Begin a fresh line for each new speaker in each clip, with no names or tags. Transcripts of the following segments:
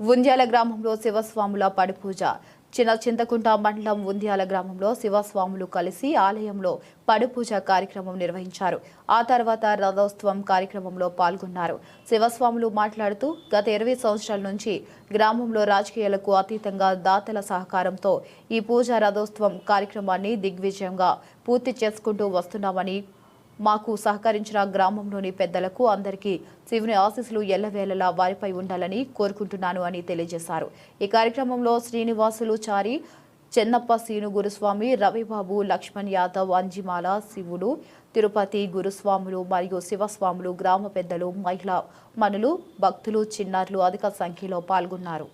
ఉంద్యాల గ్రామంలో శివస్వాముల పడిపూజ. చింతకుంట మండలం ఉంద్యాల గ్రామంలో శివస్వాములు కలిసి ఆలయంలో పడిపూజ కార్యక్రమం నిర్వహించారు. ఆ తర్వాత రథోత్సవం కార్యక్రమంలో పాల్గొన్నారు. శివస్వాములు మాట్లాడుతూ గత 20 సంవత్సరాల నుంచి గ్రామంలో రాజకీయాలకు అతీతంగా దాతల సహకారంతో ఈ పూజ రథోత్సవం కార్యక్రమాన్ని దిగ్విజయంగా పూర్తి చేసుకుంటూ వస్తున్నామని, మాకు సహకరించిన గ్రామంలోని పెద్దలకు అందరికీ శివుని ఆశీస్సులు ఎల్లవేళలా వారిపై ఉండాలని కోరుకుంటున్నాను అని తెలియజేశారు. ఈ కార్యక్రమంలో శ్రీనివాసులు చారి, చెన్నప్ప సీను గురుస్వామి, రవిబాబు, లక్ష్మణ్ యాదవ్, అంజిమాల, శివుడు, తిరుపతి గురుస్వాములు మరియు శివస్వాములు, గ్రామ పెద్దలు, మహిళా మనులు, భక్తులు, చిన్నారులు అధిక సంఖ్యలో పాల్గొన్నారు.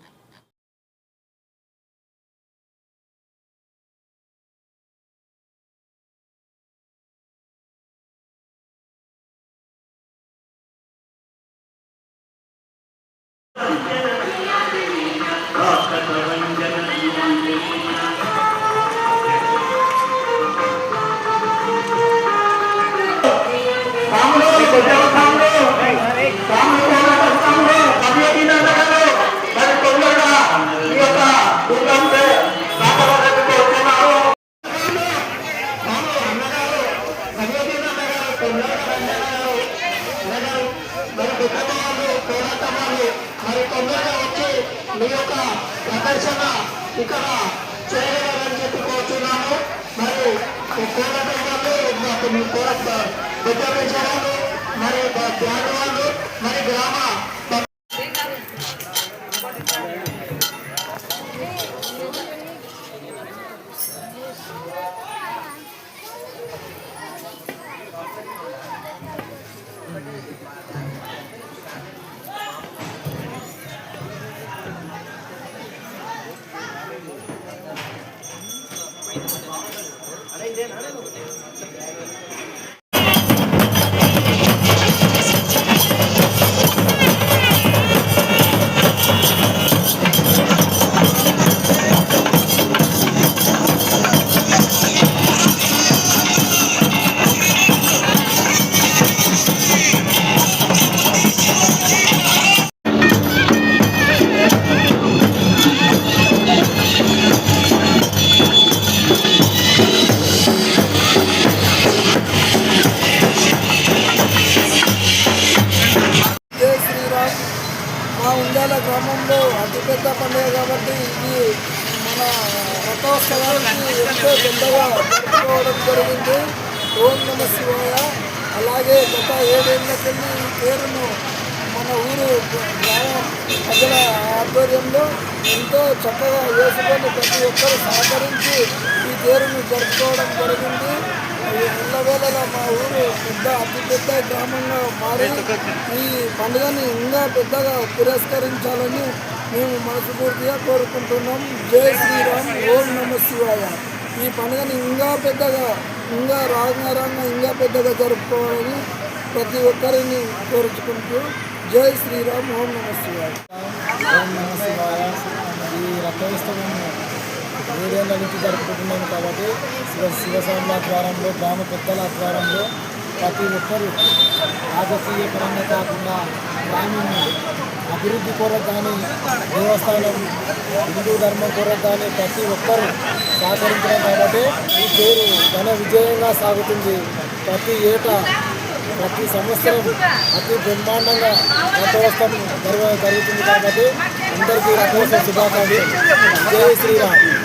మీ యొక్క ప్రదర్శన ఇక్కడ చేయగలరని చెప్పి కోరుతున్నాము. మరి మరి పేదవాళ్ళు మరి గ్రామ ఉంద్యాల గ్రామంలో అతిపెద్ద పండుగ కాబట్టి ఇది మన రథోత్సవానికి ఎంతో పెద్దగా జరుపుకోవడం జరిగింది. ఓం నమ శివాయ. అలాగే గత 7 ఏళ్ల కింద ఈ పేరును మన ఊరు గ్రామ ప్రజల ఆధ్వర్యంలో ఎంతో చక్కగా వేసుకొని ప్రతి ఒక్కరు సహకరించి ఈ పేరును జరుపుకోవడం జరిగింది. ఎల్లవేళలా మా ఊరు అతిపెద్ద గ్రామంగా మారి ఈ పండుగని ఇంకా పెద్దగా పురస్కరించాలని మేము మనస్ఫూర్తిగా కోరుకుంటున్నాం. జై శ్రీరామ్. ఓం నమ శివాయ. ఈ పండుగని ఇంకా పెద్దగా ఇంకా పెద్దగా జరుపుకోవాలని ప్రతి ఒక్కరిని కోరుచుకుంటూ జై శ్రీరామ్. ఓం నమ శివాయ.
ఓం నమ శివాయ. ఈ రథోత్సవం 7 ఏళ్ల నుంచి జరుపుకుంటున్నాము కాబట్టి శివస్వాముల ఆధ్వర్యంలో, గ్రామ పెద్దల ఆధ్వర్యంలో ప్రతి ఒక్కరూ రాజకీయ పరంగా కాకుండా గ్రామం అభివృద్ధి కొరకు కానీ, దేవస్థానం హిందూ ధర్మం కొరకు కానీ ప్రతి ఒక్కరూ సహకరించడం కాబట్టి ఈ పేరు ఘన విజయంగా సాగుతుంది. ప్రతి ఏటా ప్రతి సంవత్సరం అతి బ్రహ్మాండంగా రథోత్సవం జరుగుతుంది కాబట్టి అందరికీ రథోత్సవ శుభాకాంక్షలు. జై శ్రీరామ్.